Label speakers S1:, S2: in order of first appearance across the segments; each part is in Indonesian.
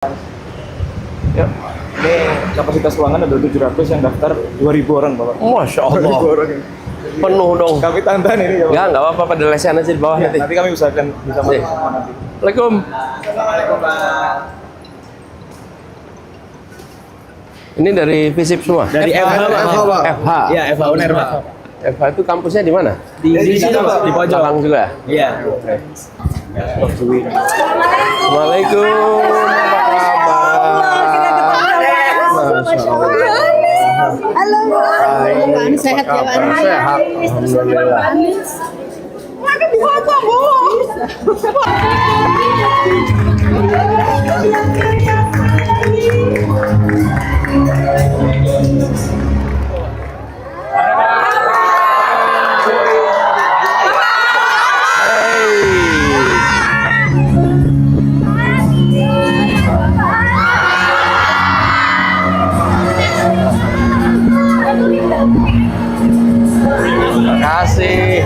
S1: Ya, ini kapasitas ruangan ada 700 yang daftar 2000 orang, Bapak.
S2: Masya Allah.
S1: 2000 orang ini.
S2: Penuh dong.
S1: Kami tahan ini ya, Pak.
S2: Nggak apa-apa, pada lesehan aja di bawah
S1: Ya,
S2: nanti.
S1: nanti kami usahakan bisa masuk semua nanti.
S2: Assalamualaikum.
S1: Assalamualaikum, Pak.
S2: Ini dari FISIP semua?
S3: Dari FH, Pak.
S2: FH.
S3: Iya, FH UNER, Pak.
S2: FH itu kampusnya di mana?
S3: Di situ, Pak. Di pojok.
S2: Malang juga.
S3: Iya.
S2: Assalamualaikum. Apa kabar?
S4: Halo, Pak Anies sehat ya, Pak Anies?
S2: Sehat. Alhamdulillah.
S4: Lagi di foto, Bu.
S2: Terima kasih.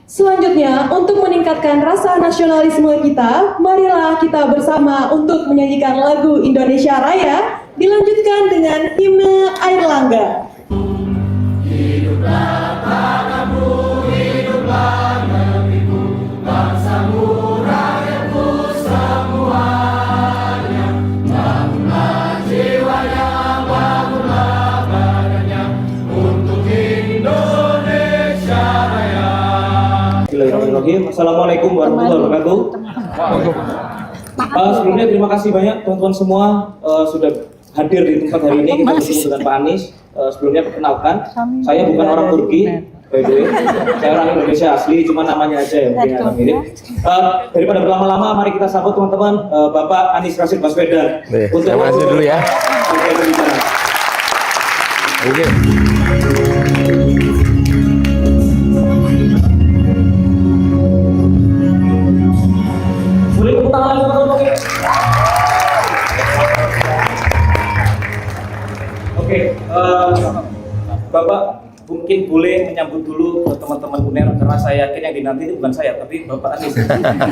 S5: Selanjutnya, untuk meningkatkan rasa nasionalisme kita, marilah kita bersama untuk menyanyikan lagu Indonesia Raya, dilanjutkan dengan himne Airlangga.
S6: Bismillahirrahmanirrahim. Assalamualaikum warahmatullahi wabarakatuh. Sebelumnya terima kasih banyak teman-teman semua sudah hadir di tempat hari ini. Kita bertemu dengan Pak Anies. Sebelumnya perkenalkan, saya bukan orang Turki, by the way. Saya orang Indonesia asli, cuma namanya aja yang mungkin agak mirip. Daripada berlama-lama, mari kita sambut teman-teman Bapak Anies Rashid Baswedan.
S2: Terima kasih dulu ya. Thank you.
S6: Boleh tepuk tangan lagi teman-teman, oke? Oke, Bapak mungkin boleh menyambut dulu teman-teman UNER karena saya yakin yang dinanti itu bukan saya tapi Bapak Anies.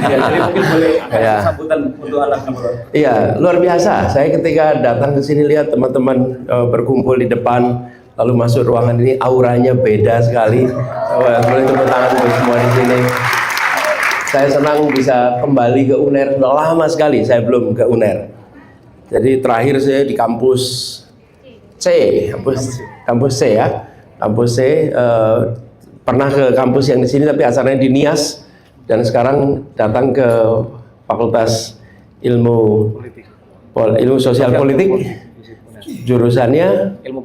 S6: Ya, jadi mungkin boleh
S2: Ya.
S6: sambutan untuk anak nomor.
S2: Iya, luar biasa. Saya ketika datang ke sini lihat teman-teman berkumpul di depan, lalu masuk ruangan ini, auranya beda sekali. Boleh tepuk tangan buat semua di sini. Saya senang bisa kembali ke UNER. Sudah lama sekali saya belum ke UNER. Jadi terakhir saya di kampus C, kampus C ya. Kampus C, pernah ke kampus yang di sini tapi asalnya di Nias, dan sekarang datang ke Fakultas Ilmu Sosial Politik, jurusannya Ilmu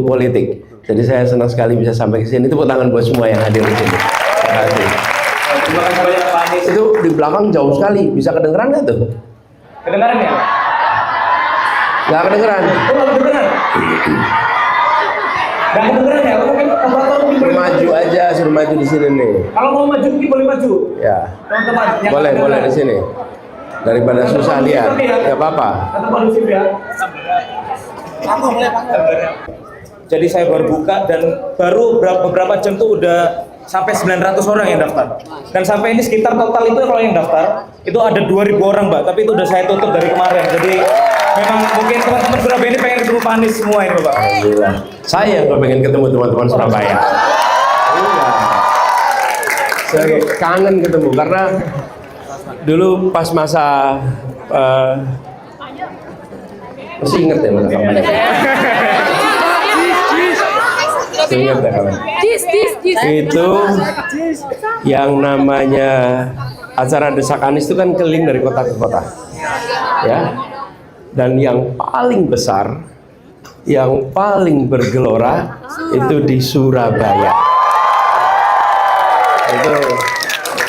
S2: Politik. Jadi saya senang sekali bisa sampai ke sini. Tepuk tangan buat semua yang hadir di sini. Terima kasih.
S6: Terima kasih banyak Pak Anies.
S2: Itu di belakang jauh sekali, bisa kedengeran nggak tuh?
S6: Kedengaran ya?
S2: Nggak kedengeran.
S6: Oh, nggak kedengeran. Nggak kedengeran ya? Mungkin operator mungkin boleh
S2: Maju aja, suruh maju di sini nih.
S6: Kalau mau maju mungkin boleh maju.
S2: Ya,
S6: Teman-teman. yang
S2: boleh
S6: kedengaran.
S2: di sini. Daripada susah lihat, nggak apa-apa.
S6: Kata kondusif ya. Jadi saya baru buka dan baru beberapa jam tuh udah sampai 900 orang yang daftar. Dan sampai ini sekitar total itu kalau yang daftar itu ada 2000 orang, Mbak. Tapi itu udah saya tutup dari kemarin. Jadi memang mungkin teman-teman Surabaya ini pengen ketemu Pak Anies semua ini, Bapak.
S2: Alhamdulillah. Saya yang pengen ketemu teman-teman Surabaya. Iya. Saya kangen ketemu karena dulu pas masa masih inget ya masa kampanye. Masih inget ya kawan. Itu yang namanya acara Desak Anies itu kan keliling dari kota ke kota, ya. Dan yang paling besar, yang paling bergelora itu di Surabaya. Itu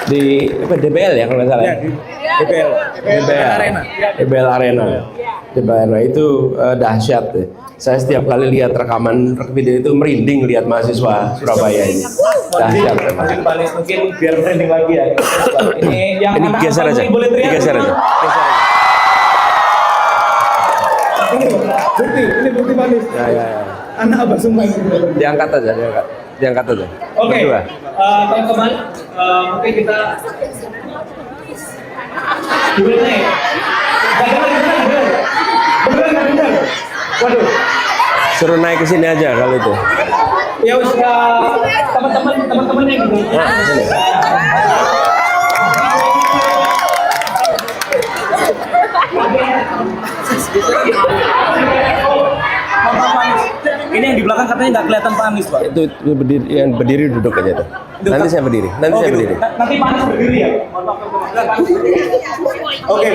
S2: di DBL ya kalau nggak salah. DBL Arena. DBL Arena itu dahsyat. Saya setiap kali lihat rekaman video itu merinding lihat mahasiswa Surabaya ini. Dahsyat.
S6: Mungkin Pak Anies mungkin biar trending lagi ya. Ini yang
S2: Ini
S6: anak
S2: geser aja.
S6: boleh teriak.
S2: Digeser aja.
S6: Ini bukti Pak Anies.
S2: Ya.
S6: Anak abah semua.
S2: Diangkat aja, diangkat. diangkat aja.
S6: Oke,
S2: Berdua.
S6: teman-teman, mungkin kita dulu nih. Bener. Waduh.
S2: Suruh naik ke sini aja kalau itu.
S6: Ya wis teman-teman yang gitu.
S2: Nah, sini.
S3: Ini yang di belakang katanya nggak kelihatan Pak Anies, Pak.
S2: Itu berdiri, yang berdiri duduk aja tuh. Nanti saya berdiri. Nanti saya berdiri.
S6: Nanti Panis berdiri ya.
S3: Oke.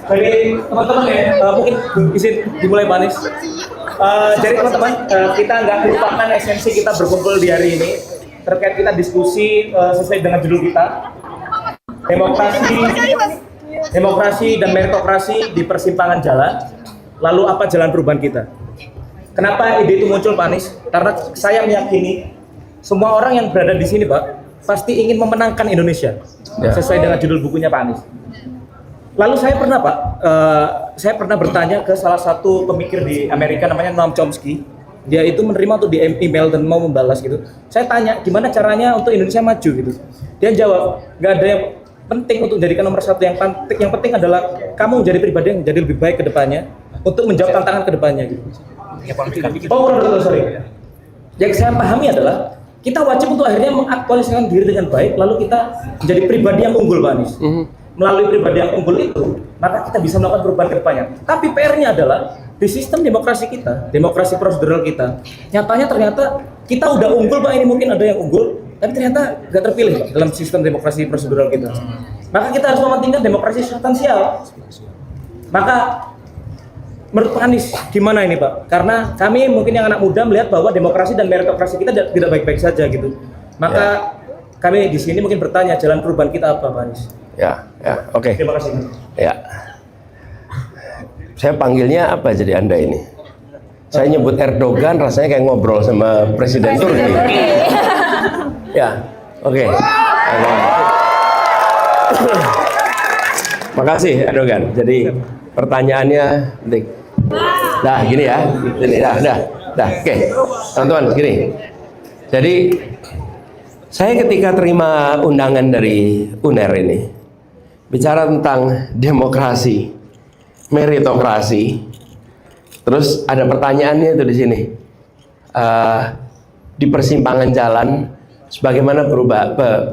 S6: Dari teman-teman ya, mungkin izin dimulai Panis. Jadi teman-teman, kita nggak melupakan esensi kita berkumpul di hari ini terkait kita diskusi sesuai dengan judul kita, demokrasi dan meritokrasi di persimpangan jalan. Lalu apa jalan perubahan kita? Kenapa ide itu muncul, Pak Anies? Karena saya meyakini semua orang yang berada di sini, Pak, pasti ingin memenangkan Indonesia, sesuai dengan judul bukunya Pak Anies. Lalu saya pernah, Pak, saya pernah bertanya ke salah satu pemikir di Amerika namanya Noam Chomsky. Dia itu menerima untuk di email dan mau membalas gitu. Saya tanya, gimana caranya untuk Indonesia maju gitu? Dia jawab, nggak ada yang penting untuk menjadikan nomor satu. Yang penting adalah kamu menjadi pribadi yang menjadi lebih baik ke depannya untuk menjawab tantangan ke depannya gitu. Sorry. Yang saya pahami adalah kita wajib untuk akhirnya mengaktualisasikan diri dengan baik, lalu kita menjadi pribadi yang unggul, Pak Anies. Melalui pribadi yang unggul itu, maka kita bisa melakukan perubahan ke depannya. Tapi PR-nya adalah di sistem demokrasi kita, demokrasi prosedural kita, nyatanya ternyata kita udah unggul, Pak, ini mungkin ada yang unggul, tapi ternyata nggak terpilih, Pak, dalam sistem demokrasi prosedural kita. Maka kita harus mementingkan demokrasi substansial. Maka menurut Pak Anies, gimana ini, Pak? Karena kami mungkin yang anak muda melihat bahwa demokrasi dan meritokrasi kita tidak baik-baik saja gitu. Maka kami di sini mungkin bertanya, jalan perubahan kita apa, Pak Anies?
S2: Oke.
S6: Terima kasih.
S2: Ya. Saya panggilnya apa jadi Anda ini? Saya nyebut Erdogan rasanya kayak ngobrol sama Presiden Turki. Ya, oke. Makasih Erdogan. Jadi pertanyaannya penting. Nah, gini ya. Gini, dah. Oke. Teman-teman, gini. Jadi saya ketika terima undangan dari UNER ini bicara tentang demokrasi, meritokrasi, terus ada pertanyaannya itu di sini, di persimpangan jalan, sebagaimana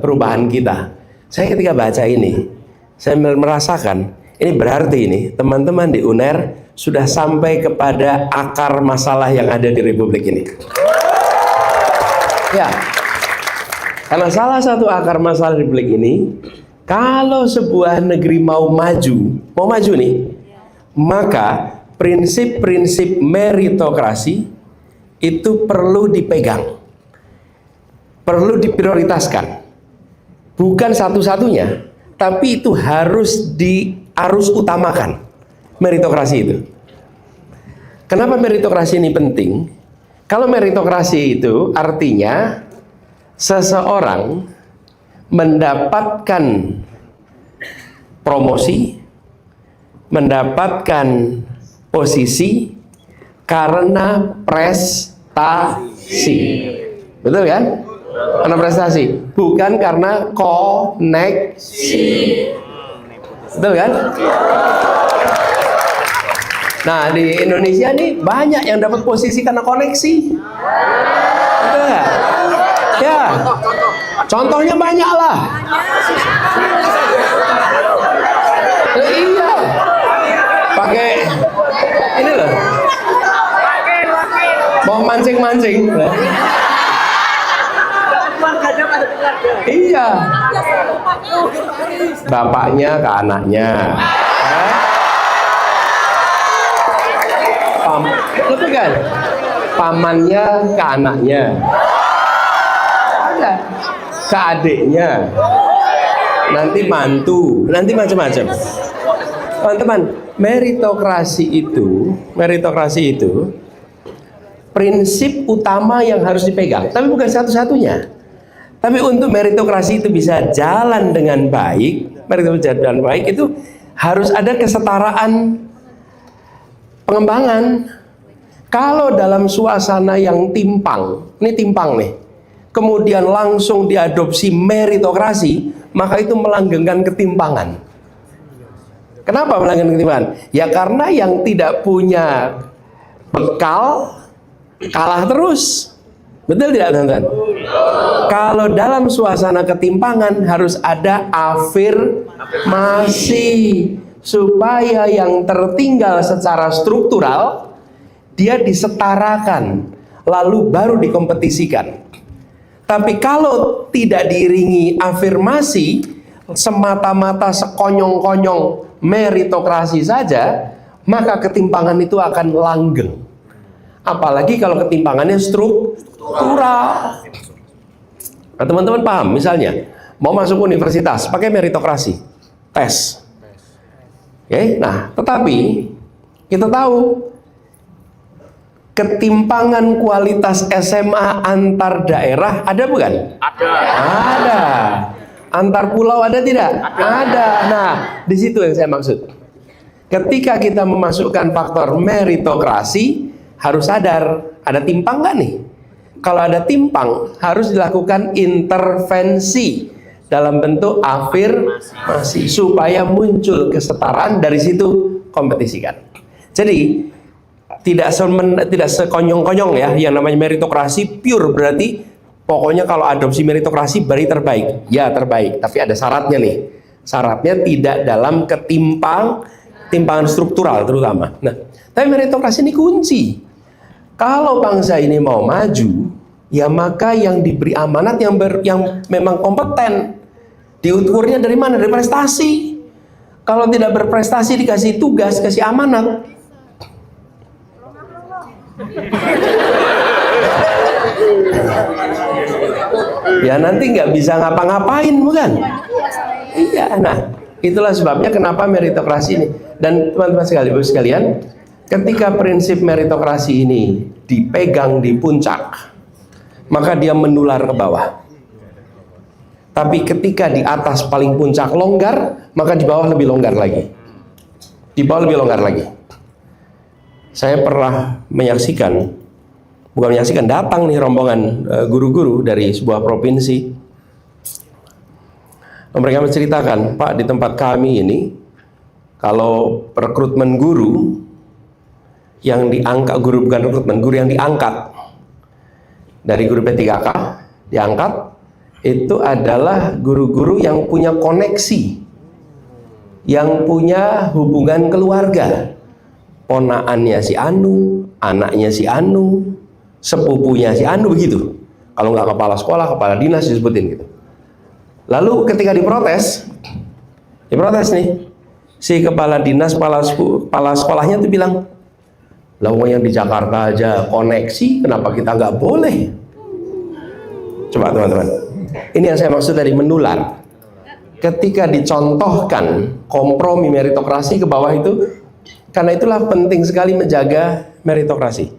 S2: perubahan kita. Saya ketika baca ini, saya merasakan ini berarti ini teman-teman di UNER sudah sampai kepada akar masalah yang ada di Republik ini. Ya, karena salah satu akar masalah Republik ini, kalau sebuah negeri mau maju nih, maka prinsip-prinsip meritokrasi itu perlu dipegang, perlu diprioritaskan. Bukan satu-satunya, tapi itu harus utamakan meritokrasi itu. Kenapa meritokrasi ini penting? Kalau meritokrasi itu artinya seseorang mendapatkan promosi, mendapatkan posisi karena prestasi. Betul kan? Karena prestasi, bukan karena koneksi. Betul kan? Nah, di Indonesia nih banyak yang dapat posisi karena koneksi. Betul nggak? Ya, contohnya banyak lah. Iya, pakai ini loh, mau mancing-mancing. Iya, bapaknya ke anaknya. Betul kan? Pamannya ke anaknya. Ada ke adiknya. Nanti mantu, nanti macam-macam. Teman-teman, meritokrasi itu prinsip utama yang harus dipegang, tapi bukan satu-satunya. Tapi untuk meritokrasi itu bisa jalan dengan baik, itu harus ada kesetaraan pengembangan. Kalau dalam suasana yang timpang, ini timpang nih, kemudian langsung diadopsi meritokrasi, maka itu melanggengkan ketimpangan. Kenapa melanggengkan ketimpangan? Ya karena yang tidak punya bekal kalah terus. Betul tidak teman-teman? Kalau dalam suasana ketimpangan harus ada afirmasi supaya yang tertinggal secara struktural dia disetarakan lalu baru dikompetisikan. Tapi kalau tidak diiringi afirmasi, semata-mata sekonyong-konyong meritokrasi saja, maka ketimpangan itu akan langgeng. Apalagi kalau ketimpangannya struktural. Nah, teman-teman paham, misalnya mau masuk universitas pakai meritokrasi, tes. Oke, nah tetapi kita tahu ketimpangan kualitas SMA antar daerah ada bukan? Ada. Antar pulau ada tidak? Ada. Nah, di situ yang saya maksud. Ketika kita memasukkan faktor meritokrasi, harus sadar ada timpang nggak nih? Kalau ada timpang, harus dilakukan intervensi dalam bentuk afirmasi supaya muncul kesetaraan, dari situ kompetisikan. Jadi tidak sekonyong-konyong ya, yang namanya meritokrasi pure berarti pokoknya kalau adopsi meritokrasi berarti terbaik. Ya terbaik, tapi ada syaratnya nih. Syaratnya tidak dalam ketimpangan struktural terutama. Nah, tapi meritokrasi ini kunci. Kalau bangsa ini mau maju, ya maka yang diberi amanat yang memang kompeten. Diukurnya dari mana? Dari prestasi. Kalau tidak berprestasi dikasih tugas, kasih amanat. Ya nanti nggak bisa ngapa-ngapain, bukan? Iya, nah itulah sebabnya kenapa meritokrasi ini. Dan teman-teman sekalian, ketika prinsip meritokrasi ini dipegang di puncak, maka dia menular ke bawah. Tapi ketika di atas paling puncak longgar, maka di bawah lebih longgar lagi. Di bawah lebih longgar lagi. Saya pernah datang nih rombongan guru-guru dari sebuah provinsi. Mereka menceritakan, Pak, di tempat kami ini kalau rekrutmen guru yang diangkat, guru bukan rekrutmen, guru yang diangkat dari guru P3K diangkat, itu adalah guru-guru yang punya koneksi, yang punya hubungan keluarga, ponaannya si Anu, anaknya si Anu, sepupunya si Anu, begitu. Kalau nggak kepala sekolah, kepala dinas disebutin gitu. Lalu ketika diprotes nih, si kepala dinas, kepala sekolahnya tuh bilang, lah yang di Jakarta aja koneksi, kenapa kita nggak boleh? Coba teman-teman, ini yang saya maksud dari menular. Ketika dicontohkan kompromi meritokrasi ke bawah itu, karena itulah penting sekali menjaga meritokrasi.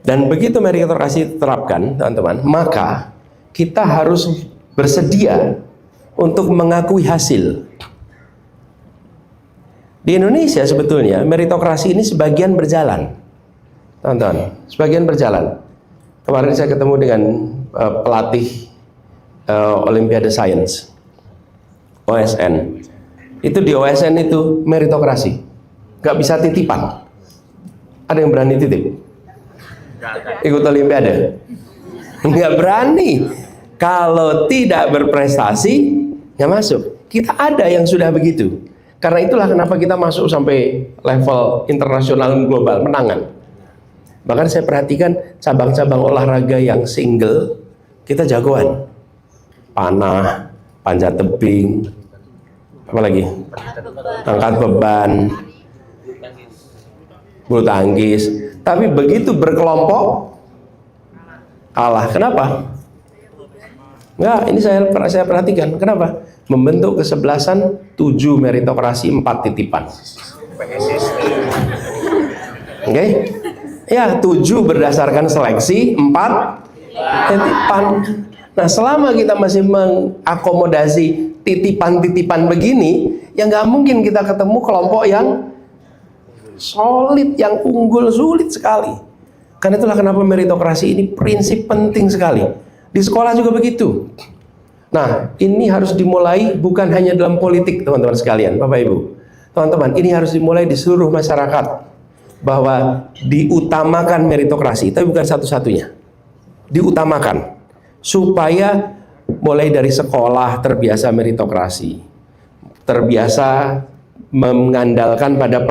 S2: Dan begitu meritokrasi diterapkan, teman-teman, maka kita harus bersedia untuk mengakui hasil. Di Indonesia sebetulnya meritokrasi ini sebagian berjalan, teman-teman, sebagian berjalan. Kemarin saya ketemu dengan pelatih Olimpiade Science, OSN. Itu di OSN itu meritokrasi, nggak bisa titipan. Ada yang berani titip? Ikut Olimpiade? Nggak berani. Kalau tidak berprestasi, nggak masuk. Kita ada yang sudah begitu. Karena itulah kenapa kita masuk sampai level internasional dan global, menangan. Bahkan saya perhatikan cabang-cabang olahraga yang single, kita jagoan. Panah, panjat tebing, apa lagi? Angkat beban, bulu tangkis. Tapi begitu berkelompok, kalah. Kenapa? Enggak, ini saya perhatikan. Kenapa? Membentuk kesebelasan 7 meritokrasi 4 titipan. Oke? Ya, 7 berdasarkan seleksi, 4 titipan. Nah, selama kita masih mengakomodasi titipan-titipan begini, ya nggak mungkin kita ketemu kelompok yang solid, yang unggul, sulit sekali. Karena itulah kenapa meritokrasi ini prinsip penting sekali. Di sekolah juga begitu. Nah, ini harus dimulai bukan hanya dalam politik, teman-teman sekalian, Bapak Ibu. Teman-teman, ini harus dimulai di seluruh masyarakat, bahwa diutamakan meritokrasi, tapi bukan satu-satunya. Diutamakan supaya mulai dari sekolah terbiasa meritokrasi, terbiasa mengandalkan pada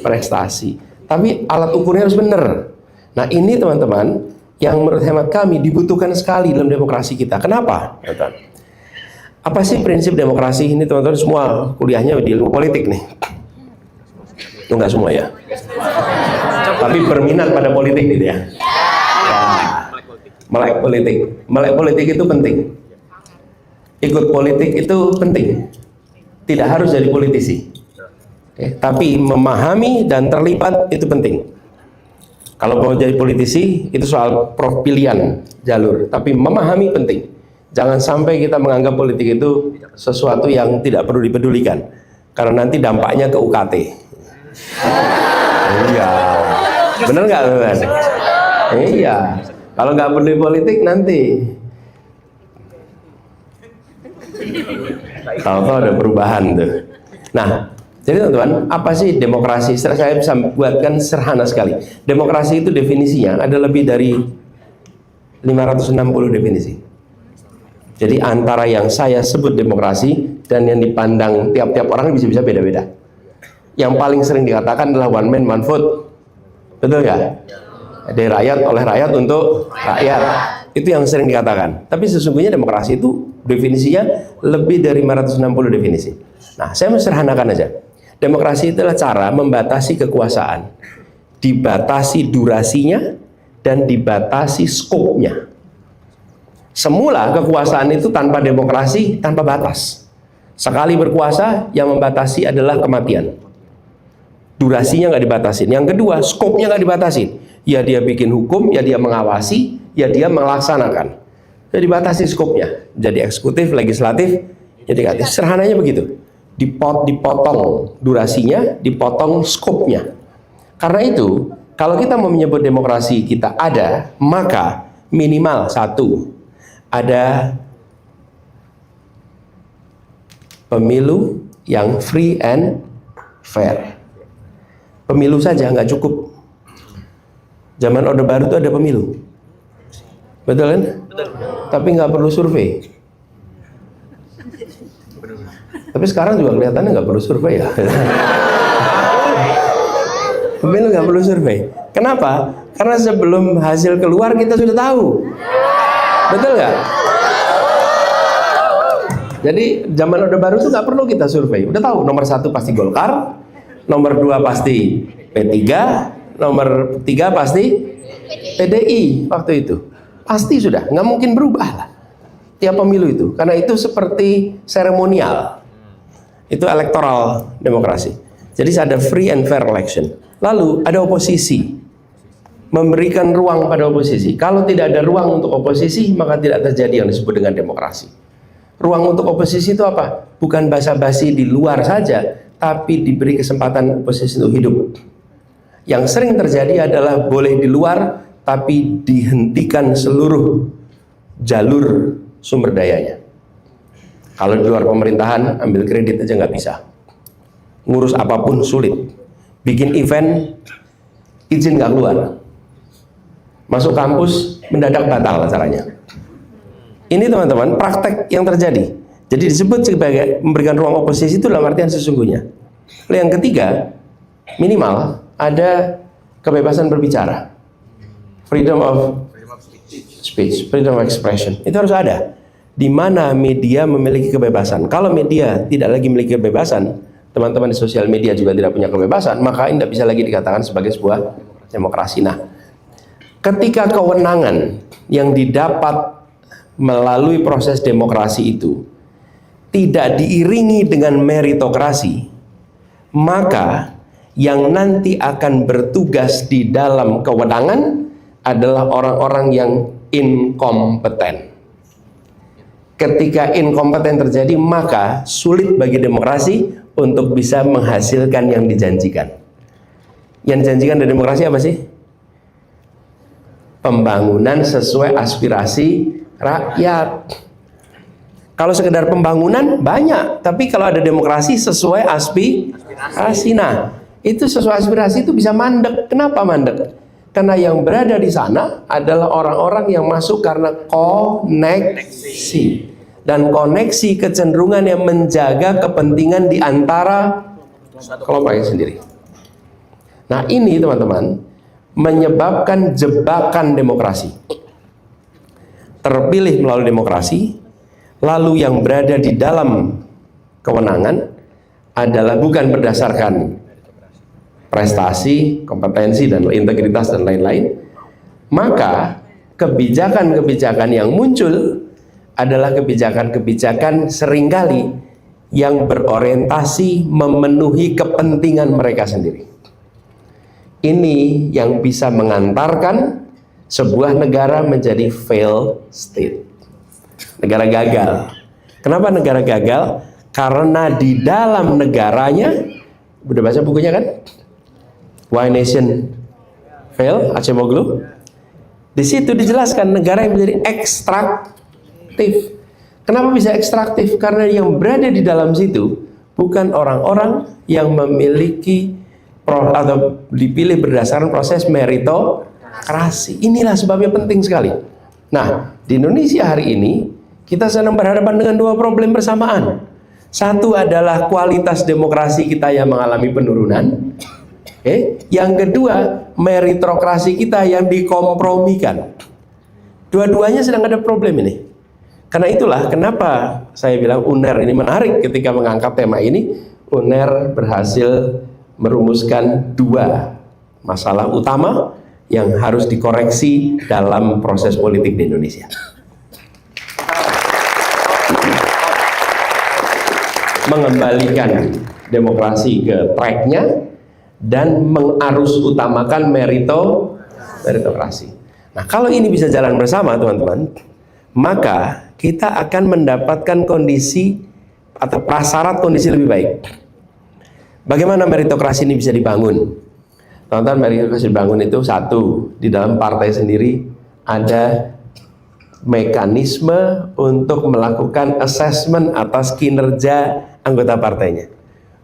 S2: prestasi. Tapi alat ukurnya harus benar. Nah, ini teman-teman yang menurut hemat kami dibutuhkan sekali dalam demokrasi kita. Kenapa? Apa sih prinsip demokrasi ini, teman-teman? Semua kuliahnya di ilmu politik nih. Itu enggak semua ya. Tapi berminat pada politik gitu ya. Melek politik. Melek politik itu penting. Ikut politik itu penting. Tidak harus jadi politisi. Tapi memahami dan terlibat itu penting. Kalau mau jadi politisi itu soal pilihan jalur, tapi memahami penting. Jangan sampai kita menganggap politik itu sesuatu yang tidak perlu dipedulikan, karena nanti dampaknya ke UKT. Iya, bener nggak teman? Iya, kalau nggak peduli politik nanti tahu-tahu ada perubahan tuh. Nah, jadi teman-teman, apa sih demokrasi? Saya bisa buatkan sederhana sekali. Demokrasi itu definisinya ada lebih dari 560 definisi. Jadi antara yang saya sebut demokrasi dan yang dipandang tiap-tiap orang bisa-bisa beda-beda. Yang paling sering dikatakan adalah one man one vote. Betul nggak? Dari rakyat, oleh rakyat, untuk rakyat. Itu yang sering dikatakan. Tapi sesungguhnya demokrasi itu definisinya lebih dari 560 definisi. Nah, saya sederhanakan aja. Demokrasi itulah cara membatasi kekuasaan, dibatasi durasinya, dan dibatasi skopnya. Semula kekuasaan itu tanpa demokrasi, tanpa batas. Sekali berkuasa, yang membatasi adalah kematian. Durasinya nggak dibatasin. Yang kedua, skopnya nggak dibatasin. Ya dia bikin hukum, ya dia mengawasi, ya dia melaksanakan. Jadi dibatasi skopnya. Jadi eksekutif, legislatif, jadi sederhananya begitu. Dipotong durasinya, dipotong skopnya. Karena itu, kalau kita mau menyebut demokrasi kita ada, maka minimal satu, ada pemilu yang free and fair. Pemilu saja nggak cukup. Zaman Orde Baru itu ada pemilu, betul kan? Betul. Tapi nggak perlu survei. Tapi sekarang juga kelihatannya nggak perlu survei ya. Pemilu nggak perlu survei. Kenapa? Karena sebelum hasil keluar kita sudah tahu. Betul nggak? Jadi zaman Orde Baru itu nggak perlu kita survei. Udah tahu nomor 1 pasti Golkar, nomor 2 pasti P3, nomor 3 pasti PDI waktu itu. Pasti sudah, nggak mungkin berubah lah tiap pemilu itu. Karena itu seperti seremonial. Itu electoral demokrasi. Jadi ada free and fair election. Lalu ada oposisi, memberikan ruang pada oposisi. Kalau tidak ada ruang untuk oposisi, maka tidak terjadi yang disebut dengan demokrasi. Ruang untuk oposisi itu apa? Bukan basa-basi di luar saja, tapi diberi kesempatan oposisi untuk hidup. Yang sering terjadi adalah boleh di luar, tapi dihentikan seluruh jalur sumber dayanya. Kalau di luar pemerintahan, ambil kredit aja nggak bisa. Ngurus apapun sulit. Bikin event, izin nggak keluar. Masuk kampus, mendadak batal acaranya. Ini teman-teman, praktek yang terjadi. Jadi disebut sebagai memberikan ruang oposisi itu dalam artian sesungguhnya. Lalu yang ketiga, minimal ada kebebasan berbicara. Freedom of speech, freedom of expression. Itu harus ada. Di mana media memiliki kebebasan. Kalau media tidak lagi memiliki kebebasan, teman-teman di sosial media juga tidak punya kebebasan, maka ini tidak bisa lagi dikatakan sebagai sebuah demokrasi. Nah, ketika kewenangan yang didapat melalui proses demokrasi itu tidak diiringi dengan meritokrasi, maka yang nanti akan bertugas di dalam kewenangan adalah orang-orang yang inkompeten. Ketika inkompeten terjadi, maka sulit bagi demokrasi untuk bisa menghasilkan yang dijanjikan. Yang dijanjikan dari demokrasi apa sih? pembangunan sesuai aspirasi rakyat. Kalau sekedar pembangunan banyak, tapi kalau ada demokrasi sesuai aspirasi. Nah, itu sesuai aspirasi itu bisa mandek. Kenapa mandek? Karena yang berada di sana adalah orang-orang yang masuk karena koneksi. Dan koneksi kecenderungan yang menjaga kepentingan di antara kelompoknya sendiri. Nah, ini teman-teman menyebabkan jebakan demokrasi. Terpilih melalui demokrasi, lalu yang berada di dalam kewenangan adalah bukan berdasarkan prestasi, kompetensi, dan integritas dan lain-lain, maka kebijakan-kebijakan yang muncul adalah kebijakan-kebijakan seringkali yang berorientasi memenuhi kepentingan mereka sendiri. Ini yang bisa mengantarkan sebuah negara menjadi failed state. Negara gagal. Kenapa negara gagal? Karena di dalam negaranya, udah baca bukunya kan? Why Nation Fail, Acemoglu. Di situ dijelaskan negara yang menjadi ekstraktif. Kenapa bisa ekstraktif? Karena yang berada di dalam situ bukan orang-orang yang memiliki atau dipilih berdasarkan proses meritokrasi. Inilah sebabnya penting sekali. Nah, di Indonesia hari ini kita sedang berhadapan dengan dua problem bersamaan. Satu adalah kualitas demokrasi kita yang mengalami penurunan. Yang kedua, meritokrasi kita yang dikompromikan. Dua-duanya sedang ada problem ini. Karena itulah kenapa saya bilang UNER ini menarik ketika mengangkat tema ini. UNER berhasil merumuskan dua masalah utama yang harus dikoreksi dalam proses politik di Indonesia. Mengembalikan demokrasi ke tracknya dan mengarus utamakan meritokrasi. Nah, kalau ini bisa jalan bersama teman-teman, maka kita akan mendapatkan kondisi atau prasyarat kondisi lebih baik. Bagaimana meritokrasi ini bisa dibangun? Teman-teman, meritokrasi dibangun itu satu, di dalam partai sendiri ada mekanisme untuk melakukan assessment atas kinerja anggota partainya.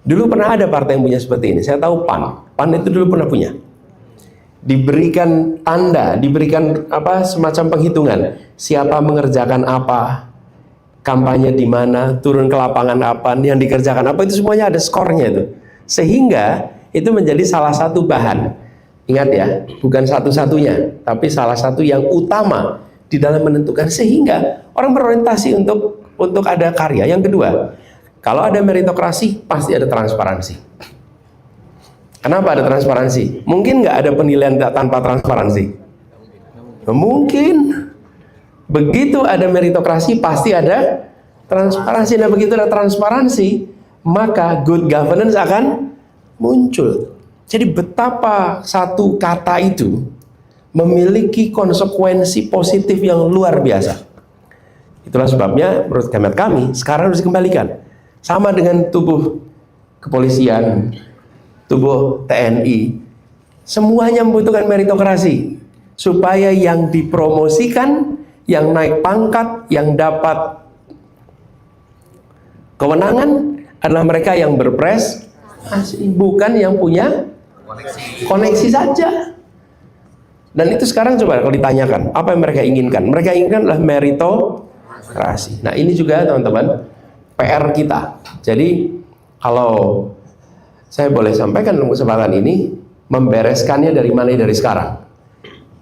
S2: Dulu pernah ada partai yang punya seperti ini. Saya tahu PAN. PAN itu dulu pernah punya. Diberikan tanda, diberikan semacam penghitungan. Siapa mengerjakan apa, kampanye di mana, turun ke lapangan apa, yang dikerjakan apa, itu semuanya ada skornya itu. Sehingga itu menjadi salah satu bahan. Ingat ya, bukan satu-satunya, tapi salah satu yang utama di dalam menentukan, sehingga orang berorientasi untuk ada karya. Yang kedua, kalau ada meritokrasi, pasti ada transparansi. Kenapa ada transparansi? Mungkin nggak ada penilaian tanpa transparansi? Mungkin. Begitu ada meritokrasi, pasti ada transparansi. Nah, begitu ada transparansi, maka good governance akan muncul. Jadi betapa satu kata itu memiliki konsekuensi positif yang luar biasa. Itulah sebabnya menurut hemat kami sekarang harus dikembalikan. Sama dengan tubuh kepolisian, tubuh TNI, semuanya membutuhkan meritokrasi supaya yang dipromosikan, yang naik pangkat, yang dapat kewenangan adalah mereka yang berprestasi, bukan yang punya koneksi saja. Dan itu sekarang coba kalau ditanyakan apa yang mereka inginkan, mereka inginkan adalah meritokrasi. Nah, ini juga teman-teman PR kita. Jadi kalau saya boleh sampaikan dalam kesempatan ini, membereskannya dari mana? Dari sekarang.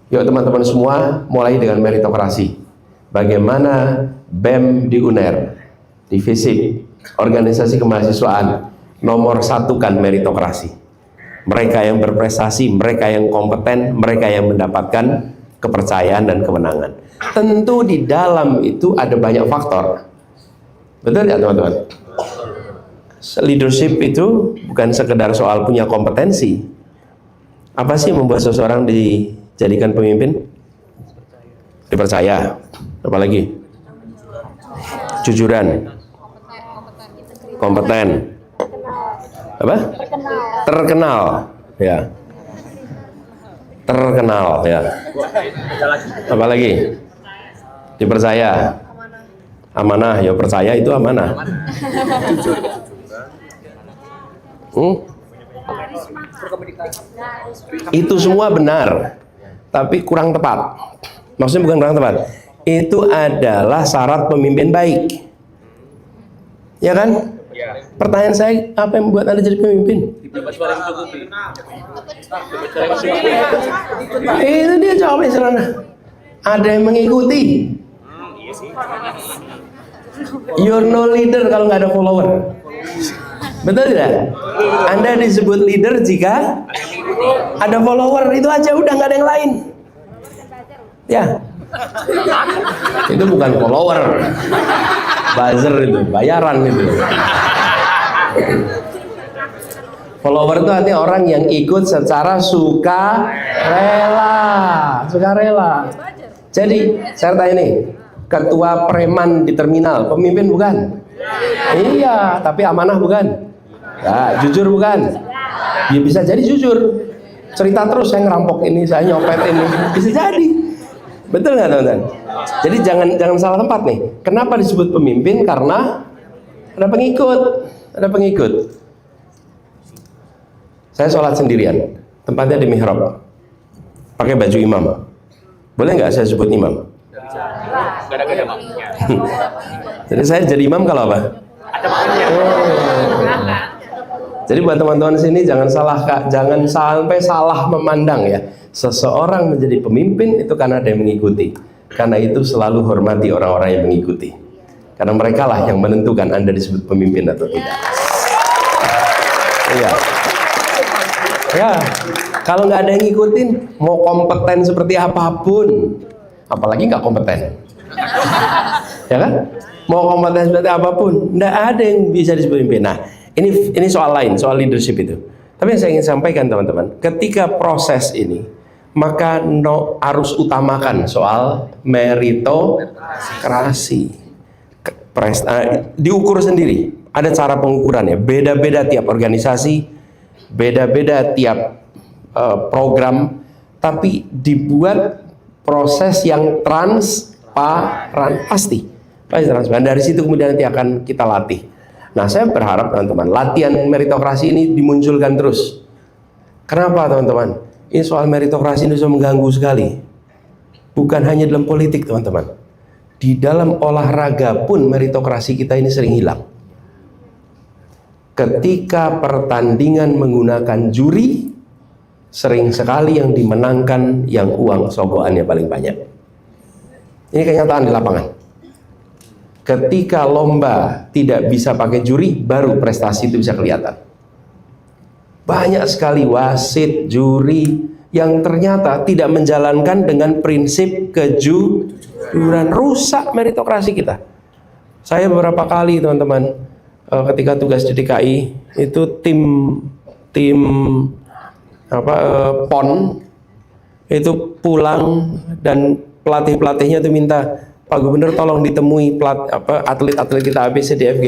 S2: Yuk teman-teman semua, mulai dengan meritokrasi. Bagaimana BEM di UNER, di FISIP, organisasi kemahasiswaan, nomor satukan meritokrasi. Mereka yang berprestasi, mereka yang kompeten, mereka yang mendapatkan kepercayaan dan kemenangan. Tentu di dalam itu ada banyak faktor. Betul ya teman-teman? Leadership itu bukan sekedar soal punya kompetensi. Apa sih membuat seseorang dijadikan pemimpin? Dipercaya. Apalagi? Jujuran. Kompeten. Apa? Terkenal. Ya. terkenal ya. Apa lagi? Dipercaya. Amanah, ya percaya itu amanah. Itu semua benar, tapi kurang tepat. Maksudnya bukan kurang tepat. Itu adalah syarat pemimpin baik. Ya kan? Pertanyaan saya, apa yang membuat Anda jadi pemimpin? Itu dia jawabnya sana. Ada yang mengikuti. You're no leader kalau nggak ada follower. Betul tidak? Anda disebut leader jika ada follower, itu aja, udah nggak ada yang lain. Ya, itu bukan follower, buzzer itu, bayaran itu. Follower itu artinya orang yang ikut secara sukarela. Jadi saya tanya nih, ketua preman di terminal, pemimpin bukan? Iya, tapi amanah bukan? Ya, jujur bukan? Ya bisa jadi jujur. Cerita terus, saya ngerampok ini, saya nyopet ini, bisa jadi. Betul nggak teman-teman? Jadi jangan salah tempat nih. Kenapa disebut pemimpin? Karena ada pengikut. Saya sholat sendirian, tempatnya di mihrab, pakai baju imam. Boleh nggak saya sebut imam? Jadi saya jadi imam kalau apa? Jadi buat teman-teman sini jangan sampai salah memandang ya. Seseorang menjadi pemimpin itu karena ada yang mengikuti. Karena itu selalu hormati orang-orang yang mengikuti. Karena mereka lah yang menentukan Anda disebut pemimpin atau tidak. Iya. Ya, kalau nggak ada yang ngikutin, mau kompeten seperti apapun, apalagi nggak kompeten, ya kan? Mau kompeten seperti apapun, nggak ada yang bisa disebut pemimpin. Nah, ini soal lain, soal leadership itu. Tapi yang saya ingin sampaikan teman-teman, ketika proses ini, maka harus utamakan soal meritokrasi. Diukur sendiri, ada cara pengukurannya, beda-beda tiap organisasi, beda-beda tiap program, tapi dibuat proses yang transparan, pasti transparan. Dari situ kemudian nanti akan kita latih. Nah, saya berharap teman-teman, latihan meritokrasi ini dimunculkan terus. Kenapa teman-teman? Ini soal meritokrasi ini sudah mengganggu sekali. Bukan hanya dalam politik teman-teman, di dalam olahraga pun meritokrasi kita ini sering hilang. Ketika pertandingan menggunakan juri, sering sekali yang dimenangkan yang uang sogokannya paling banyak. Ini kenyataan di lapangan. Ketika lomba tidak bisa pakai juri, baru prestasi itu bisa kelihatan. Banyak sekali wasit, juri yang ternyata tidak menjalankan dengan prinsip kejujuran, rusak meritokrasi kita. Saya beberapa kali teman-teman, ketika tugas di DKI itu tim PON itu pulang dan pelatihnya itu minta, Pak Gubernur tolong ditemui atlet-atlet kita ABCDFG.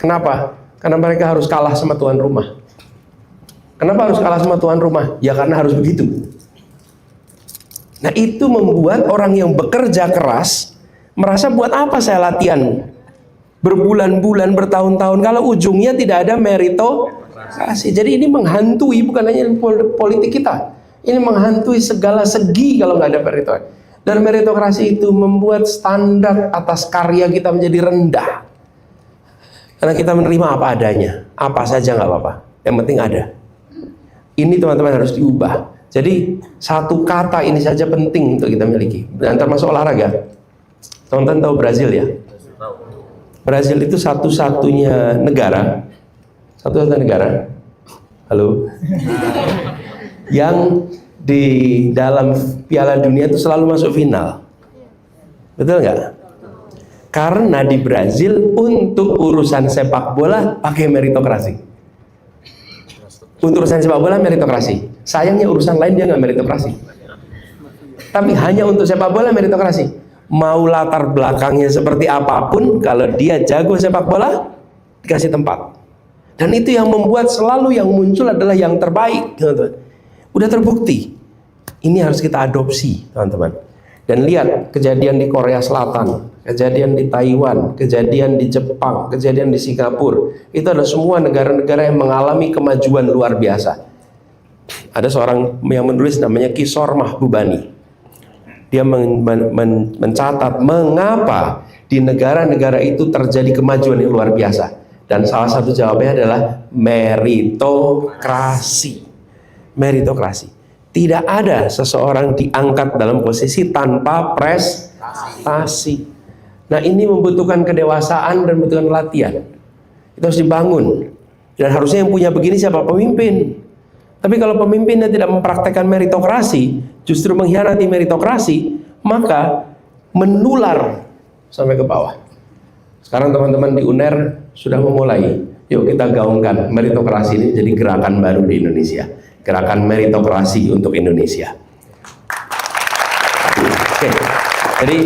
S2: Kenapa? Karena mereka harus kalah sama tuan rumah. Kenapa harus kalah sama tuan rumah? Ya karena harus begitu. Nah, itu membuat orang yang bekerja keras merasa, buat apa saya latihan berbulan-bulan, bertahun-tahun kalau ujungnya tidak ada meritokrasi. Jadi ini menghantui bukan hanya politik kita, ini menghantui segala segi kalau nggak ada meritokrasi. Dan meritokrasi itu membuat standar atas karya kita menjadi rendah. Karena kita menerima apa adanya, apa saja nggak apa-apa, yang penting ada. Ini teman-teman harus diubah. Jadi satu kata ini saja penting untuk kita miliki. Dan termasuk olahraga. Teman-teman tahu Brazil ya? Brazil itu satu-satunya negara, halo, yang di dalam Piala Dunia itu selalu masuk final. Betul nggak? Karena di Brazil untuk urusan sepak bola pakai meritokrasi. Untuk urusan sepak bola meritokrasi. Sayangnya urusan lain dia nggak meritokrasi. Tapi hanya untuk sepak bola meritokrasi. Mau latar belakangnya seperti apapun, kalau dia jago sepak bola, dikasih tempat. Dan itu yang membuat selalu yang muncul adalah yang terbaik. Udah terbukti. Ini harus kita adopsi, teman-teman. Dan lihat kejadian di Korea Selatan, kejadian di Taiwan, kejadian di Jepang, kejadian di Singapura. Itu adalah semua negara-negara yang mengalami kemajuan luar biasa. Ada seorang yang menulis namanya Kishore Mahbubani. Dia mencatat mengapa di negara-negara itu terjadi kemajuan yang luar biasa. Dan salah satu jawabannya adalah meritokrasi. Meritokrasi. Tidak ada seseorang diangkat dalam posisi tanpa prestasi. Nah, ini membutuhkan kedewasaan dan membutuhkan latihan. Itu harus dibangun. Dan harusnya yang punya begini siapa? Pemimpin. Tapi kalau pemimpinnya tidak mempraktekkan meritokrasi, justru mengkhianati meritokrasi, maka menular sampai ke bawah. Sekarang teman-teman di UNER sudah memulai. Yuk kita gaungkan meritokrasi ini jadi gerakan baru di Indonesia. Gerakan meritokrasi untuk Indonesia. Oke, jadi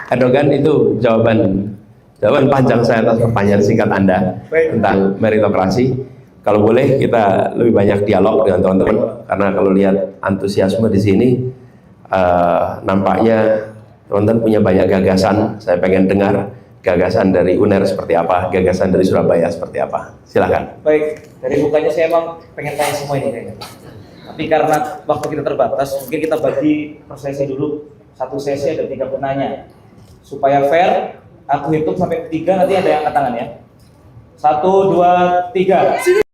S2: Erdogan itu jawaban panjang saya atas pertanyaan singkat Anda tentang meritokrasi. Kalau boleh kita lebih banyak dialog dengan teman-teman, karena kalau lihat antusiasme di sini, nampaknya teman-teman punya banyak gagasan. Saya pengen dengar gagasan dari UNER seperti apa, gagasan dari Surabaya seperti apa. Silakan.
S6: Baik, dari bukanya saya emang pengen tanya semua ini kayaknya. Tapi karena waktu kita terbatas, mungkin kita bagi per sesi dulu. Satu sesi ada 3 penanya. Supaya fair, aku hitung sampai 3, nanti ada yang angkat tangan ya. 1, 2, 3.